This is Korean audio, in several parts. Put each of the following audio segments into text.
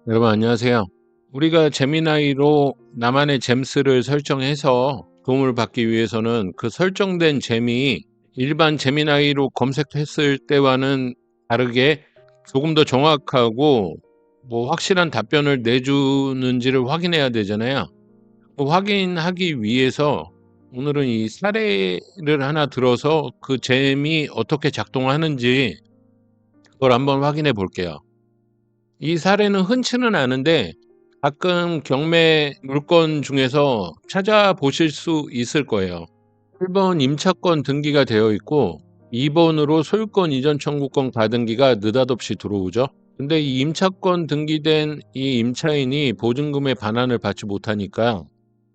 여러분 안녕하세요. 우리가 재미나이로 나만의 잼스를 설정해서 도움을 받기 위해서는 그 설정된 잼이 일반 재미나이로 검색했을 때와는 다르게 조금 더 정확하고 확실한 답변을 내주는지를 확인해야 되잖아요. 확인하기 위해서 오늘은 이 사례를 하나 들어서 그 잼이 어떻게 작동하는지 그걸 한번 확인해 볼게요. 이 사례는 흔치는 않은데 가끔 경매 물건 중에서 찾아보실 수 있을 거예요. 1번 임차권 등기가 되어 있고 2번으로 소유권 이전 청구권 가등기가 느닷없이 들어오죠. 근데 이 임차권 등기된 이 임차인이 보증금의 반환을 받지 못하니까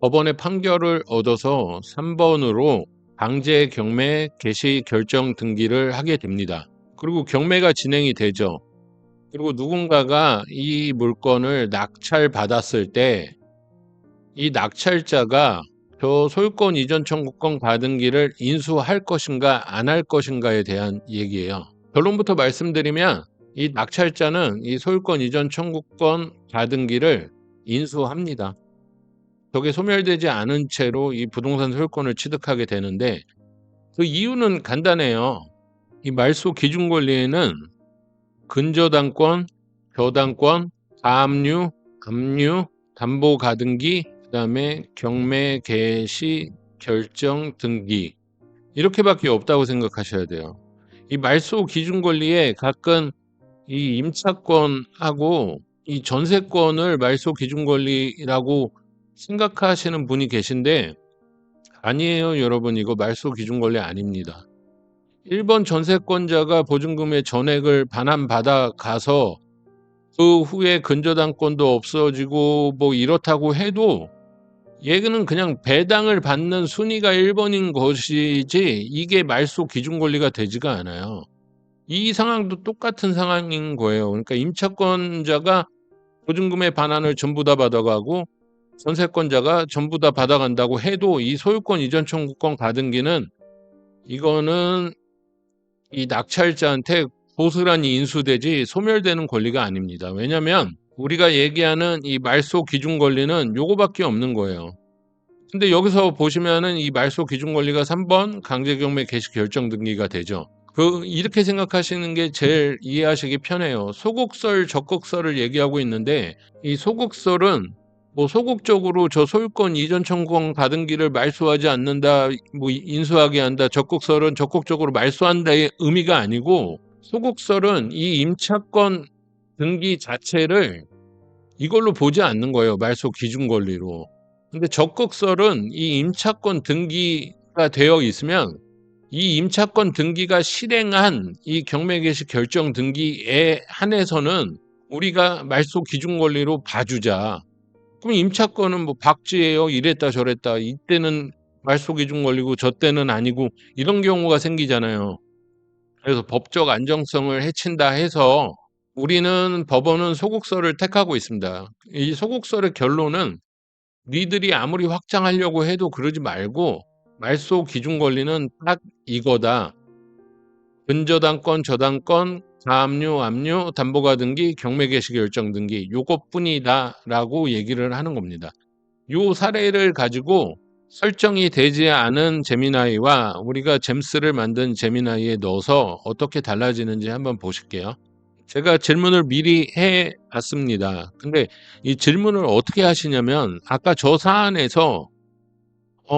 법원의 판결을 얻어서 3번으로 강제 경매 개시 결정 등기를 하게 됩니다. 그리고 경매가 진행이 되죠. 그리고 누군가가 이 물건을 낙찰받았을 때 이 낙찰자가 저 소유권 이전 청구권 가등기를 인수할 것인가 안 할 것인가에 대한 얘기예요. 결론부터 말씀드리면 이 낙찰자는 이 소유권 이전 청구권 가등기를 인수합니다. 저게 소멸되지 않은 채로 이 부동산 소유권을 취득하게 되는데 그 이유는 간단해요. 이 말소 기준 권리에는 근저당권, 저당권, 가압류, 압류, 담보 가등기, 그다음에 경매 개시 결정 등기 이렇게밖에 없다고 생각하셔야 돼요. 이 말소 기준 권리에 가끔 이 임차권하고 이 전세권을 말소 기준 권리라고 생각하시는 분이 계신데 아니에요, 여러분. 이거 말소 기준 권리 아닙니다. 1번 전세권자가 보증금의 전액을 반환받아 가서 그 후에 근저당권도 없어지고 이렇다고 해도 얘는 그냥 배당을 받는 순위가 1번인 것이지 이게 말소 기준 권리가 되지가 않아요. 이 상황도 똑같은 상황인 거예요. 그러니까 임차권자가 보증금의 반환을 전부 다 받아가고 전세권자가 전부 다 받아간다고 해도 이 소유권 이전 청구권 가등기는 이거는 이 낙찰자한테 고스란히 인수되지 소멸되는 권리가 아닙니다. 왜냐하면 우리가 얘기하는 이 말소 기준 권리는 요거밖에 없는 거예요. 근데 여기서 보시면은 이 말소 기준 권리가 3번 강제경매 개시 결정 등기가 되죠. 이렇게 생각하시는 게 제일 이해하시기 편해요. 소극설, 적극설을 얘기하고 있는데 이 소극설은 소극적으로 저 소유권 이전 청구권 가등기를 말소하지 않는다, 인수하게 한다. 적극설은 적극적으로 말소한다의 의미가 아니고 소극설은 이 임차권 등기 자체를 이걸로 보지 않는 거예요. 말소 기준 권리로. 근데 적극설은 이 임차권 등기가 되어 있으면 이 임차권 등기가 실행한 이 경매 개시 결정 등기에 한해서는 우리가 말소 기준 권리로 봐주자. 그럼 임차권은 박쥐예요. 이랬다 저랬다. 이때는 말소 기준 권리고 저 때는 아니고 이런 경우가 생기잖아요. 그래서 법적 안정성을 해친다 해서 우리는 법원은 소극설을 택하고 있습니다. 이 소극설의 결론은 니들이 아무리 확장하려고 해도 그러지 말고 말소 기준 권리는 딱 이거다. 근저당권, 저당권, 가압류, 압류, 담보가 등기, 경매 개시 결정 등기 요것뿐이다라고 얘기를 하는 겁니다. 요 사례를 가지고 설정이 되지 않은 재미나이와 우리가 잼스를 만든 재미나이에 넣어서 어떻게 달라지는지 한번 보실게요. 제가 질문을 미리 해 봤습니다. 근데 이 질문을 어떻게 하시냐면 아까 저 사안에서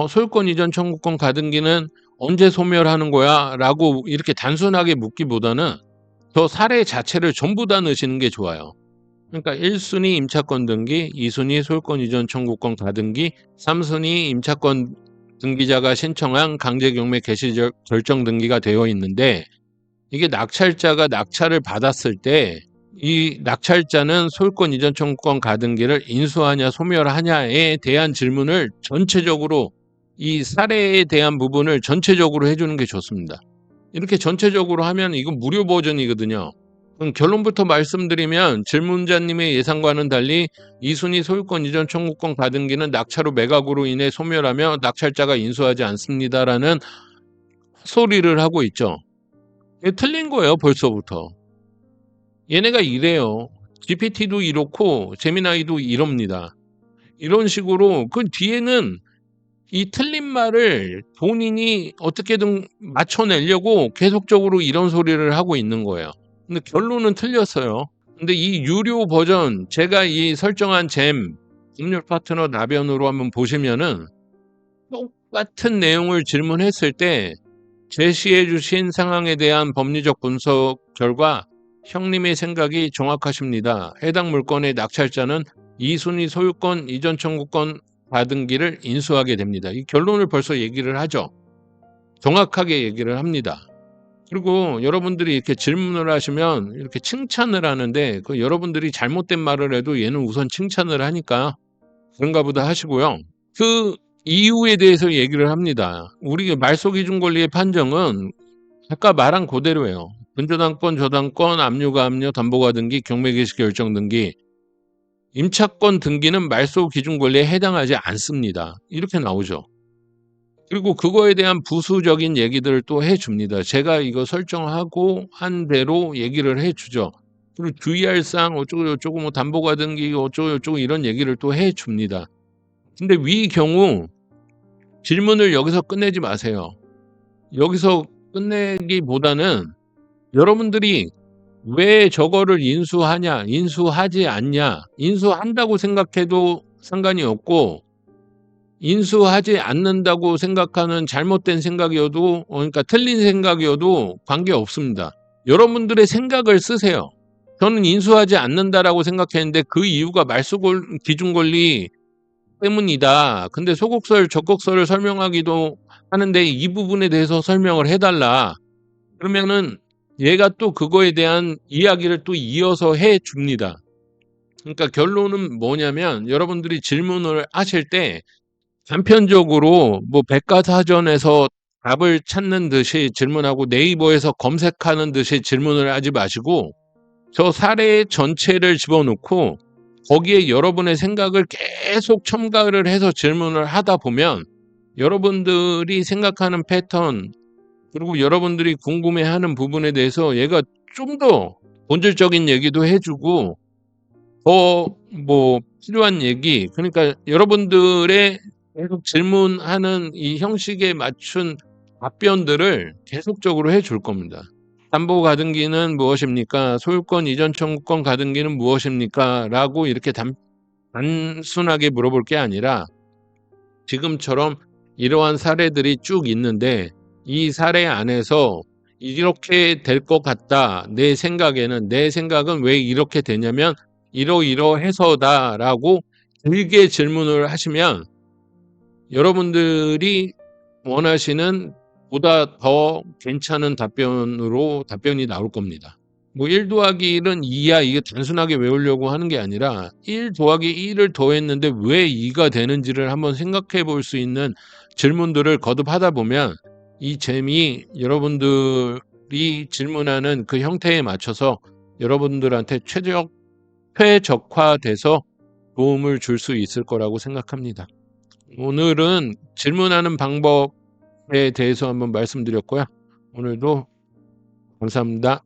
소유권 이전 청구권 가등기는 언제 소멸하는 거야? 라고 이렇게 단순하게 묻기보다는 저 사례 자체를 전부 다 넣으시는 게 좋아요. 그러니까 1순위 임차권 등기, 2순위 소유권 이전 청구권 가등기, 3순위 임차권 등기자가 신청한 강제경매 개시 결정 등기가 되어 있는데 이게 낙찰자가 낙찰을 받았을 때 이 낙찰자는 소유권 이전 청구권 가등기를 인수하냐 소멸하냐에 대한 질문을 전체적으로 이 사례에 대한 부분을 전체적으로 해주는 게 좋습니다. 이렇게 전체적으로 하면 이건 무료 버전이거든요. 그럼 결론부터 말씀드리면 질문자님의 예상과는 달리 2순위 소유권 이전 청구권 가등기는 낙찰 후 매각으로 인해 소멸하며 낙찰자가 인수하지 않습니다라는 소리를 하고 있죠. 이게 틀린 거예요, 벌써부터. 얘네가 이래요. GPT도 이렇고 제미나이도 이럽니다. 이런 식으로 그 뒤에는 이 틀린 말을 본인이 어떻게든 맞춰내려고 계속적으로 이런 소리를 하고 있는 거예요. 근데 결론은 틀렸어요. 근데 이 유료 버전 제가 이 설정한 잼 법률 파트너 나변으로 한번 보시면은 똑같은 내용을 질문했을 때 제시해 주신 상황에 대한 법리적 분석 결과 형님의 생각이 정확하십니다. 해당 물건의 낙찰자는 이순위 소유권 이전 청구권 받은기를 인수하게 됩니다. 이 결론을 벌써 얘기를 하죠. 정확하게 얘기를 합니다. 그리고 여러분들이 이렇게 질문을 하시면 이렇게 칭찬을 하는데 그 여러분들이 잘못된 말을 해도 얘는 우선 칭찬을 하니까 그런가 보다 하시고요. 그 이유에 대해서 얘기를 합니다. 우리 말소기준 권리의 판정은 아까 말한 그대로예요. 근저당권, 저당권, 압류가 압류, 담보가 등기, 경매개시 결정 등기, 임차권 등기는 말소기준 권리에 해당하지 않습니다. 이렇게 나오죠. 그리고 그거에 대한 부수적인 얘기들을 또 해줍니다. 제가 이거 설정하고 한 대로 얘기를 해주죠. 그리고 주의할 사항 어쩌고 뭐 담보가 등기 어쩌고 이런 얘기를 또 해줍니다. 근데 위 경우 질문을 여기서 끝내지 마세요. 여기서 끝내기보다는 여러분들이 왜 저거를 인수하냐, 인수하지 않냐, 인수한다고 생각해도 상관이 없고 인수하지 않는다고 생각하는 잘못된 생각이어도 그러니까 틀린 생각이어도 관계없습니다. 여러분들의 생각을 쓰세요. 저는 인수하지 않는다라고 생각했는데 그 이유가 기준 권리 때문이다. 근데 소곡설, 적곡설을 설명하기도 하는데 이 부분에 대해서 설명을 해달라. 그러면은 얘가 또 그거에 대한 이야기를 또 이어서 해 줍니다. 그러니까 결론은 뭐냐면 여러분들이 질문을 하실 때 단편적으로 뭐 백과사전에서 답을 찾는 듯이 질문하고 네이버에서 검색하는 듯이 질문을 하지 마시고 저 사례 전체를 집어넣고 거기에 여러분의 생각을 계속 첨가를 해서 질문을 하다 보면 여러분들이 생각하는 패턴 그리고 여러분들이 궁금해하는 부분에 대해서 얘가 좀 더 본질적인 얘기도 해주고 더 뭐 필요한 얘기 그러니까 여러분들의 계속 질문하는 이 형식에 맞춘 답변들을 계속적으로 해줄 겁니다. 담보 가등기는 무엇입니까? 소유권 이전 청구권 가등기는 무엇입니까? 라고 이렇게 단순하게 물어볼 게 아니라 지금처럼 이러한 사례들이 쭉 있는데 이 사례 안에서 이렇게 될 것 같다. 내 생각은 왜 이렇게 되냐면 이러이러해서다라고 길게 질문을 하시면 여러분들이 원하시는 보다 더 괜찮은 답변이 나올 겁니다. 뭐 1 더하기 1은 2야 이게 단순하게 외우려고 하는 게 아니라 1 더하기 1을 더했는데 왜 2가 되는지를 한번 생각해 볼 수 있는 질문들을 거듭하다 보면 이 잼이 여러분들이 질문하는 그 형태에 맞춰서 여러분들한테 최적화돼서 도움을 줄 수 있을 거라고 생각합니다. 오늘은 질문하는 방법에 대해서 한번 말씀드렸고요. 오늘도 감사합니다.